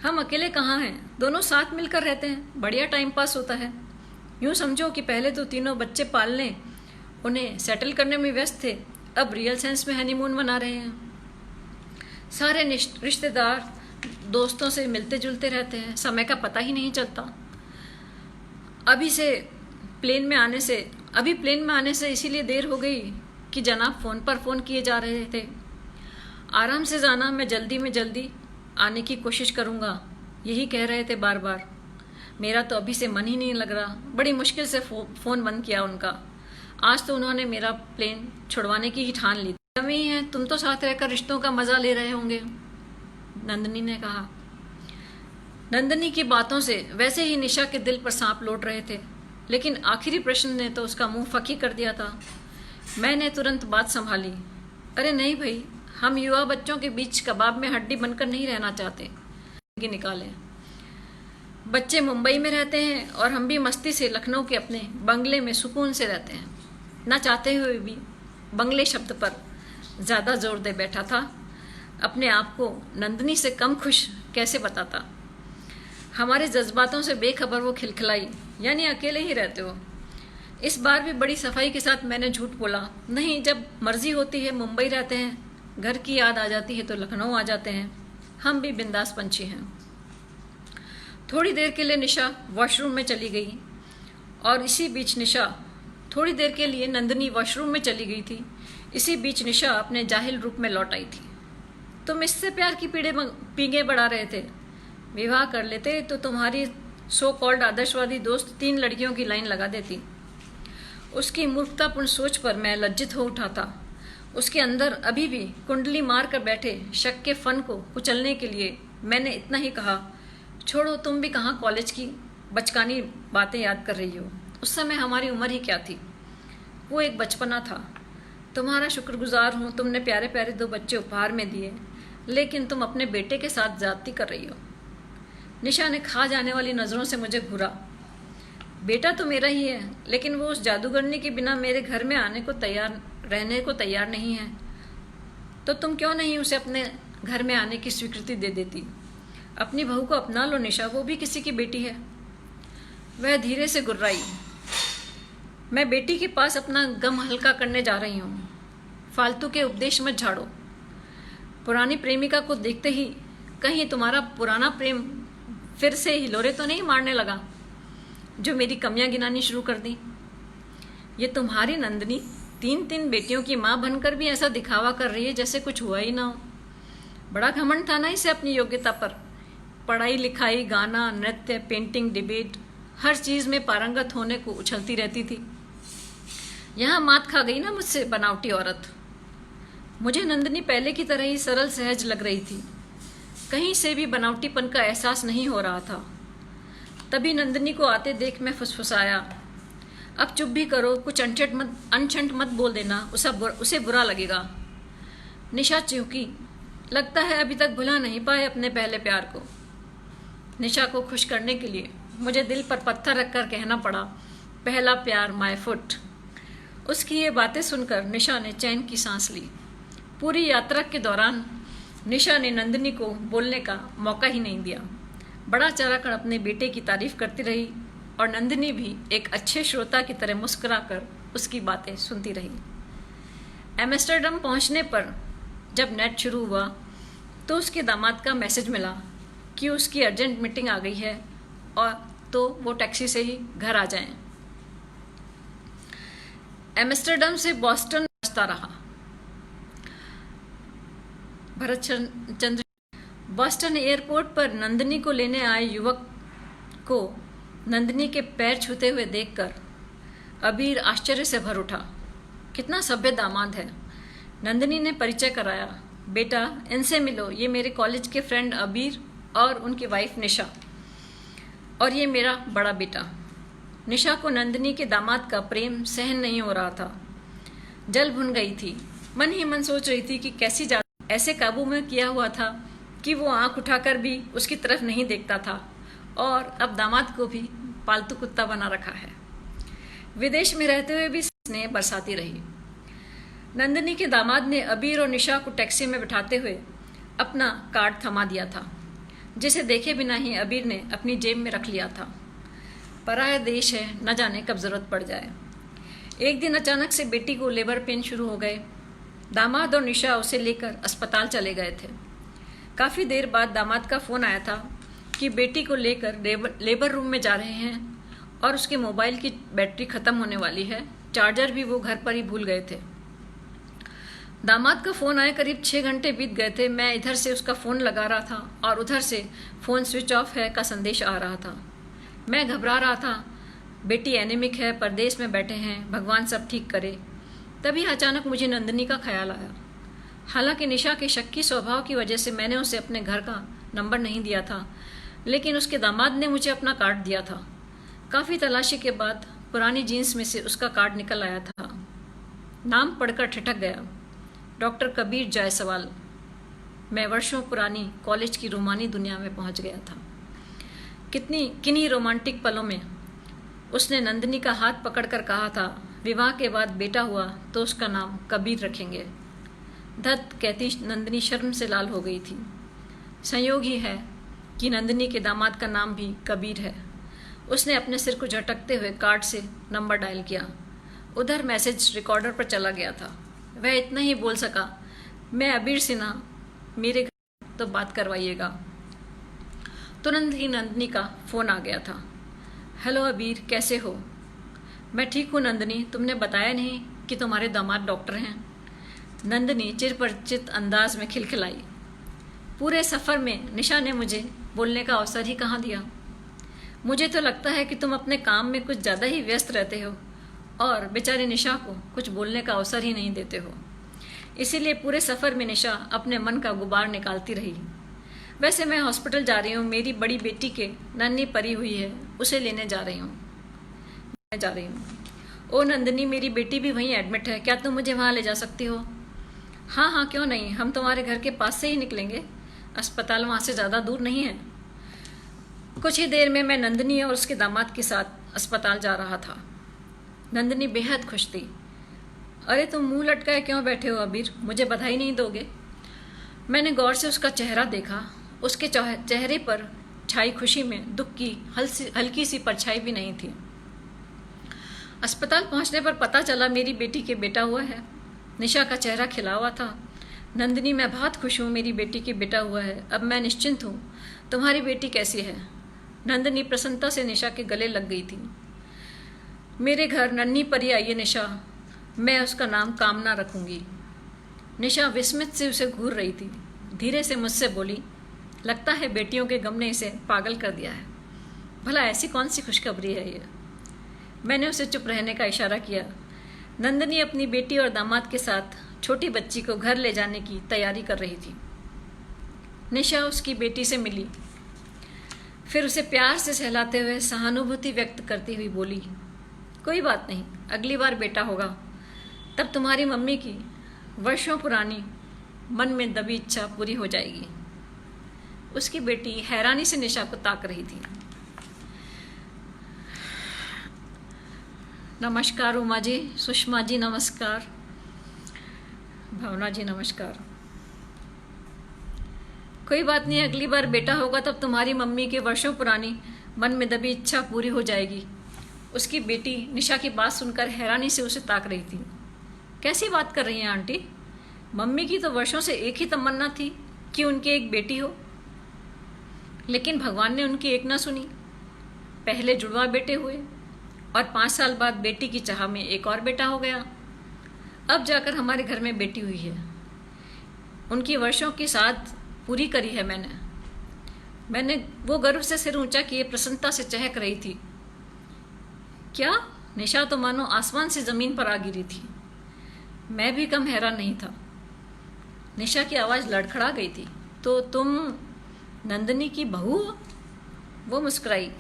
हम अकेले कहाँ हैं, दोनों साथ मिलकर रहते हैं, बढ़िया टाइम पास होता है। यूँ समझो कि पहले तो 3 बच्चे पालने, उन्हें सेटल करने में व्यस्त थे, अब रियल सेंस में हनीमून मना रहे हैं। सारे रिश्तेदार दोस्तों से मिलते जुलते रहते हैं, समय का पता ही नहीं चलता। अभी प्लेन में आने से इसीलिए देर हो गई कि जनाब फ़ोन पर फ़ोन किए जा रहे थे। आराम से जाना, मैं जल्दी आने की कोशिश करूँगा, यही कह रहे थे बार बार। मेरा तो अभी से मन ही नहीं लग रहा। बड़ी मुश्किल से फ़ोन बंद किया उनका। आज तो उन्होंने मेरा प्लेन छुड़वाने की ही ठान ली। कमी है, तुम तो साथ रहकर रिश्तों का मज़ा ले रहे होंगे, नंदिनी ने कहा। नंदिनी की बातों से वैसे ही निशा के दिल पर सांप लौट रहे थे, लेकिन आखिरी प्रश्न ने तो उसका मुंह फकी कर दिया था। मैंने तुरंत बात संभाली। अरे नहीं भाई, हम युवा बच्चों के बीच कबाब में हड्डी बनकर नहीं रहना चाहते। निकाले बच्चे मुंबई में रहते हैं और हम भी मस्ती से लखनऊ के अपने बंगले में सुकून से रहते हैं। ना चाहते हुए भी बंगले शब्द पर ज़्यादा जोर दे बैठा था। अपने आप को नंदिनी से कम खुश कैसे बताता। हमारे जज्बातों से बेखबर वो खिलखिलाई, यानी अकेले ही रहते हो। इस बार भी बड़ी सफाई के साथ मैंने झूठ बोला। नहीं, जब मर्जी होती है मुंबई रहते हैं, घर की याद आ जाती है तो लखनऊ आ जाते हैं। हम भी बिंदास पंछी हैं। थोड़ी देर के लिए निशा वॉशरूम में चली गई और इसी बीच नंदिनी वॉशरूम में चली गई थी। इसी बीच निशा अपने जाहिल रूप में लौट आई थी। तुम इससे प्यार की पींगे बढ़ा रहे थे। विवाह कर लेते तो तुम्हारी सो कॉल्ड आदर्शवादी दोस्त 3 लड़कियों की लाइन लगा देती। उसकी मूर्खतापूर्ण सोच पर मैं लज्जित हो उठा था। उसके अंदर अभी भी कुंडली मार कर बैठे शक के फन को कुचलने के लिए मैंने इतना ही कहा, छोड़ो, तुम भी कहाँ कॉलेज की बचकानी बातें याद कर रही हो। उस समय हमारी उम्र ही क्या थी, वो एक बचपना था। तुम्हारा शुक्रगुजार हूँ, तुमने प्यारे प्यारे 2 बच्चे उपहार में दिए, लेकिन तुम अपने बेटे के साथ ज्यादती कर रही हो। निशा ने खा जाने वाली नज़रों से मुझे घूरा। बेटा तो मेरा ही है, लेकिन वो उस जादूगरनी के बिना मेरे घर में रहने को तैयार नहीं है। तो तुम क्यों नहीं उसे अपने घर में आने की स्वीकृति दे देती। अपनी बहू को अपना लो निशा, वो भी किसी की बेटी है। वह धीरे से गुर्राई। मैं बेटी के पास अपना गम हल्का करने जा रही हूँ। फालतू के उपदेश मत झाड़ो। पुरानी प्रेमिका को देखते ही कहीं तुम्हारा पुराना प्रेम फिर से हिलोरे तो नहीं मारने लगा, जो मेरी कमियां गिनानी शुरू कर दी। ये तुम्हारी नंदिनी 3 बेटियों की माँ बनकर भी ऐसा दिखावा कर रही है जैसे कुछ हुआ ही ना हो। बड़ा घमंड था ना इसे अपनी योग्यता पर। पढ़ाई लिखाई, गाना, नृत्य, पेंटिंग, डिबेट, हर चीज में पारंगत होने को उछलती रहती थी। यहाँ मात खा गई ना मुझसे बनावटी औरत। मुझे नंदिनी पहले की तरह ही सरल सहज लग रही थी। कहीं से भी बनावटीपन का एहसास नहीं हो रहा था। तभी नंदिनी को आते देख मैं फुसफुसाया, अब चुप भी करो, कुछ अनछंट मत बोल देना, उसे बुरा लगेगा। निशा चौंकी। लगता है अभी तक भुला नहीं पाए अपने पहले प्यार को। निशा को खुश करने के लिए मुझे दिल पर पत्थर रखकर कहना पड़ा, पहला प्यार माय फुट। उसकी ये बातें सुनकर निशा ने चैन की सांस ली। पूरी यात्रा के दौरान निशा ने नंदिनी को बोलने का मौका ही नहीं दिया। बड़ा चढ़कर अपने बेटे की तारीफ करती रही और नंदिनी भी एक अच्छे श्रोता की तरह मुस्कुराकर उसकी बातें सुनती रही। एम्स्टर्डम पहुंचने पर जब नेट शुरू हुआ तो उसके दामाद का मैसेज मिला कि उसकी अर्जेंट मीटिंग आ गई है और तो वो टैक्सी से ही घर आ जाएं। एम्स्टर्डम से बॉस्टन रास्ता रहा। भरत चंद्र बॉस्टन एयरपोर्ट पर नंदिनी को लेने आए युवक को नंदिनी के पैर छूते हुए देखकर अबीर आश्चर्य से भर उठा। कितना सभ्य दामाद है। नंदिनी ने परिचय कराया, बेटा इनसे मिलो, ये मेरे कॉलेज के फ्रेंड अबीर और उनकी वाइफ निशा, और ये मेरा बड़ा बेटा। निशा को नंदिनी के दामाद का प्रेम सहन नहीं हो रहा था। जल भुन गई थी। मन ही मन सोच रही थी कि कैसी जादू ऐसे काबू में किया हुआ था कि वो आंख उठाकर भी उसकी तरफ नहीं देखता था, और अब दामाद को भी पालतू कुत्ता बना रखा है। विदेश में रहते हुए भी स्नेह बरसाती रही। नंदिनी के दामाद ने अबीर और निशा को टैक्सी में बिठाते हुए अपना कार्ड थमा दिया था, जिसे देखे बिना ही अबीर ने अपनी जेब में रख लिया था। पराया देश है, न जाने कब जरूरत पड़ जाए। एक दिन अचानक से बेटी को लेबर पेन शुरू हो गए। दामाद और निशा उसे लेकर अस्पताल चले गए थे। काफ़ी देर बाद दामाद का फ़ोन आया था कि बेटी को लेकर लेबर रूम में जा रहे हैं और उसके मोबाइल की बैटरी ख़त्म होने वाली है। चार्जर भी वो घर पर ही भूल गए थे। दामाद का फ़ोन आए करीब 6 घंटे बीत गए थे। मैं इधर से उसका फ़ोन लगा रहा था और उधर से फ़ोन स्विच ऑफ है का संदेश आ रहा था। मैं घबरा रहा था, बेटी एनीमिक है, परदेश में बैठे हैं, भगवान सब ठीक करे। तभी अचानक मुझे नंदिनी का ख्याल आया। हालांकि निशा के शक्की स्वभाव की वजह से मैंने उसे अपने घर का नंबर नहीं दिया था, लेकिन उसके दामाद ने मुझे अपना कार्ड दिया था। काफ़ी तलाशी के बाद पुरानी जीन्स में से उसका कार्ड निकल आया था। नाम पढ़कर ठिठक गया, डॉक्टर कबीर जायसवाल। मैं वर्षों पुरानी कॉलेज की रोमानी दुनिया में पहुंच गया था। किन्हीं रोमांटिक पलों में उसने नंदिनी का हाथ पकड़कर कहा था, विवाह के बाद बेटा हुआ तो उसका नाम कबीर रखेंगे। धत कहती नंदिनी शर्म से लाल हो गई थी। संयोग ही है कि नंदिनी के दामाद का नाम भी कबीर है। उसने अपने सिर को झटकते हुए कार्ड से नंबर डायल किया। उधर मैसेज रिकॉर्डर पर चला गया था। वह इतना ही बोल सका, मैं अबीर सिन्हा, मेरे घर तो बात करवाइएगा। तुरंत ही नंदिनी का फ़ोन आ गया था। हेलो अबीर, कैसे हो? मैं ठीक हूँ नंदिनी, तुमने बताया नहीं कि तुम्हारे दामाद डॉक्टर हैं। नंदिनी चिरपरिचित अंदाज में खिलखिलाई। पूरे सफ़र में निशा ने मुझे बोलने का अवसर ही कहाँ दिया। मुझे तो लगता है कि तुम अपने काम में कुछ ज़्यादा ही व्यस्त रहते हो और बेचारी निशा को कुछ बोलने का अवसर ही नहीं देते हो। इसीलिए पूरे सफ़र में निशा अपने मन का गुबार निकालती रही। वैसे मैं हॉस्पिटल जा रही हूँ, मेरी बड़ी बेटी के नन्ही परी हुई है, उसे लेने जा रही हूँ। ओ नंदिनी, मेरी बेटी भी वहीं एडमिट है, क्या तुम मुझे वहाँ ले जा सकती हो? हाँ हाँ, क्यों नहीं, हम तुम्हारे घर के पास से ही निकलेंगे। अस्पताल वहाँ से ज़्यादा दूर नहीं है। कुछ ही देर में मैं नंदिनी और उसके दामाद के साथ अस्पताल जा रहा था। नंदिनी बेहद खुश थी। अरे तुम मुंह लटकाए क्यों बैठे हो अबीर, मुझे बधाई नहीं दोगे? मैंने गौर से उसका चेहरा देखा। उसके चेहरे पर छाई खुशी में दुख की हल्की सी परछाई भी नहीं थी। अस्पताल पहुंचने पर पता चला मेरी बेटी के बेटा हुआ है। निशा का चेहरा खिला हुआ था। नंदिनी, मैं बहुत खुश हूँ, मेरी बेटी के बेटा हुआ है, अब मैं निश्चिंत हूँ। तुम्हारी बेटी कैसी है? नंदिनी प्रसन्नता से निशा के गले लग गई थी। मेरे घर नन्ही परी आई है निशा, मैं उसका नाम कामना रखूंगी। निशा विस्मित से उसे घूर रही थी। धीरे से मुझसे बोली, लगता है बेटियों के गम ने इसे पागल कर दिया है। भला ऐसी कौन सी खुशखबरी है ये? मैंने उसे चुप रहने का इशारा किया। नंदिनी अपनी बेटी और दामाद के साथ छोटी बच्ची को घर ले जाने की तैयारी कर रही थी। निशा उसकी बेटी से मिली, फिर उसे प्यार से सहलाते हुए सहानुभूति व्यक्त करती हुई बोली, कोई बात नहीं, अगली बार बेटा होगा तब तुम्हारी मम्मी की वर्षों पुरानी मन में दबी इच्छा पूरी हो जाएगी। उसकी बेटी हैरानी से निशा को ताक रही थी। नमस्कार उमा जी, सुषमा जी नमस्कार, भावना जी नमस्कार। कोई बात नहीं, अगली बार बेटा होगा तब तुम्हारी मम्मी के वर्षों पुरानी मन में दबी इच्छा पूरी हो जाएगी। उसकी बेटी निशा की बात सुनकर हैरानी से उसे ताक रही थी। कैसी बात कर रही हैं आंटी? मम्मी की तो वर्षों से एक ही तमन्ना थी कि उनकी एक बेटी हो, लेकिन भगवान ने उनकी एक ना सुनी। पहले जुड़वा बेटे हुए और 5 साल बाद बेटी की चाह में एक और बेटा हो गया। अब जाकर हमारे घर में बेटी हुई है। उनकी वर्षों की साथ पूरी करी है मैंने वो गर्व से सिर ऊंचा किए प्रसन्नता से चहक रही थी। क्या? निशा तो मानो आसमान से जमीन पर आ गिरी थी। मैं भी कम हैरान नहीं था। निशा की आवाज़ लड़खड़ा गई थी। तो तुम नंदिनी की बहू हो? वो मुस्कुराई।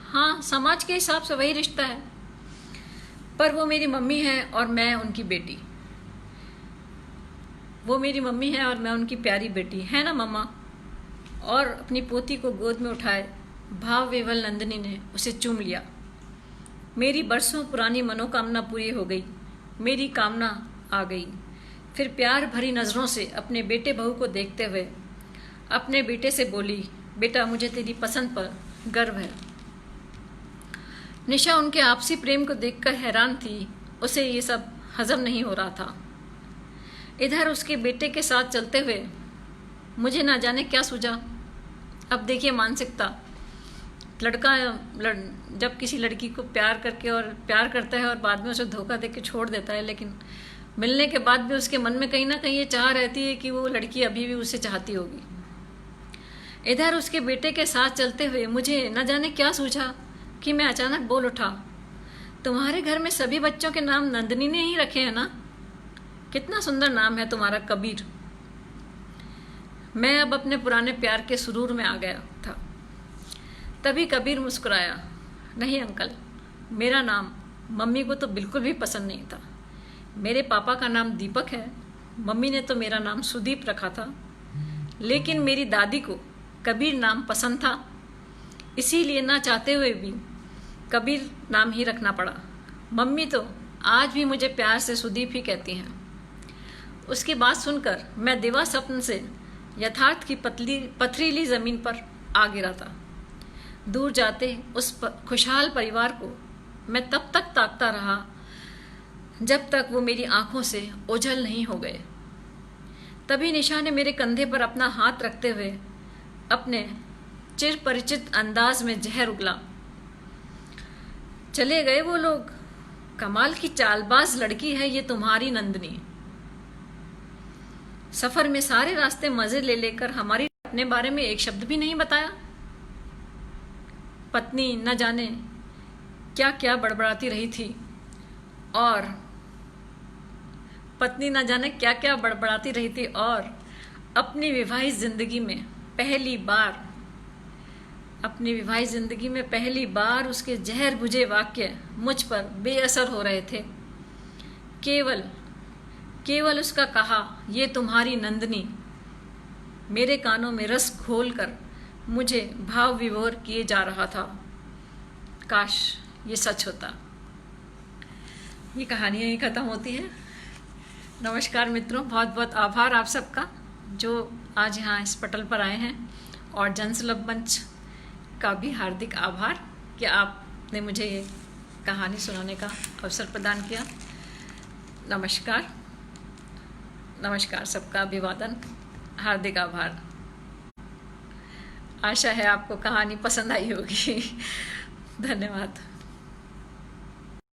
हाँ, समाज के हिसाब से वही रिश्ता है, पर वो मेरी मम्मी है और मैं उनकी बेटी। वो मेरी मम्मी है और मैं उनकी प्यारी बेटी, है ना मम्मा? और अपनी पोती को गोद में उठाए भाव विवल नंदिनी ने उसे चूम लिया। मेरी बरसों पुरानी मनोकामना पूरी हो गई, मेरी कामना आ गई। फिर प्यार भरी नज़रों से अपने बेटे बहू को देखते हुए अपने बेटे से बोली, बेटा मुझे तेरी पसंद पर गर्व है। निशा उनके आपसी प्रेम को देखकर हैरान थी। उसे ये सब हजम नहीं हो रहा था। इधर उसके बेटे के साथ चलते हुए मुझे ना जाने क्या सूझा। अब देखिए मानसिकता, लड़का जब किसी लड़की को प्यार करके और प्यार करता है और बाद में उसे धोखा देके छोड़ देता है, लेकिन मिलने के बाद भी उसके मन में कहीं ना कहीं ये चाह रहती है कि वो लड़की अभी भी उसे चाहती होगी। इधर उसके बेटे के साथ चलते हुए मुझे न जाने क्या सूझा कि मैं अचानक बोल उठा, तुम्हारे घर में सभी बच्चों के नाम नंदिनी ने ही रखे हैं ना? कितना सुंदर नाम है तुम्हारा, कबीर। मैं अब अपने पुराने प्यार के सुरूर में आ गया था। तभी कबीर मुस्कुराया, नहीं अंकल, मेरा नाम मम्मी को तो बिल्कुल भी पसंद नहीं था। मेरे पापा का नाम दीपक है, मम्मी ने तो मेरा नाम सुदीप रखा था, लेकिन मेरी दादी को कबीर नाम पसंद था, इसीलिए ना चाहते हुए भी कबीर नाम ही रखना पड़ा। मम्मी तो आज भी मुझे प्यार से सुदीप ही कहती हैं। उसकी बात सुनकर मैं दिवा स्वप्न से यथार्थ की पथरीली जमीन पर आ गिरा था। दूर जाते उस खुशहाल परिवार को मैं तब तक ताकता रहा जब तक वो मेरी आंखों से ओझल नहीं हो गए। तभी निशा ने मेरे कंधे पर अपना हाथ रखते हुए अपने चिर परिचित अंदाज में जहर उगला। चले गए वो लोग, कमाल की चालबाज लड़की है ये तुम्हारी नंदिनी। सफर में सारे रास्ते मजे ले लेकर हमारी अपने बारे में एक शब्द भी नहीं बताया। पत्नी न जाने क्या क्या बड़बड़ाती रही थी और अपनी विवाहित जिंदगी में पहली बार उसके जहर बुझे वाक्य मुझ पर बेअसर हो रहे थे। केवल उसका कहा, ये तुम्हारी नंदिनी, मेरे कानों में रस घोलकर मुझे भाव विभोर किए जा रहा था। काश ये सच होता। ये कहानी यहीं ख़त्म होती है। नमस्कार मित्रों, बहुत बहुत आभार आप सबका जो आज यहाँ इस पटल पर आए हैं, और जनसुलभ मंच का भी हार्दिक आभार कि आपने मुझे ये कहानी सुनाने का अवसर प्रदान किया। नमस्कार सबका अभिवादन, हार्दिक आभार। आशा है आपको कहानी पसंद आई होगी। धन्यवाद।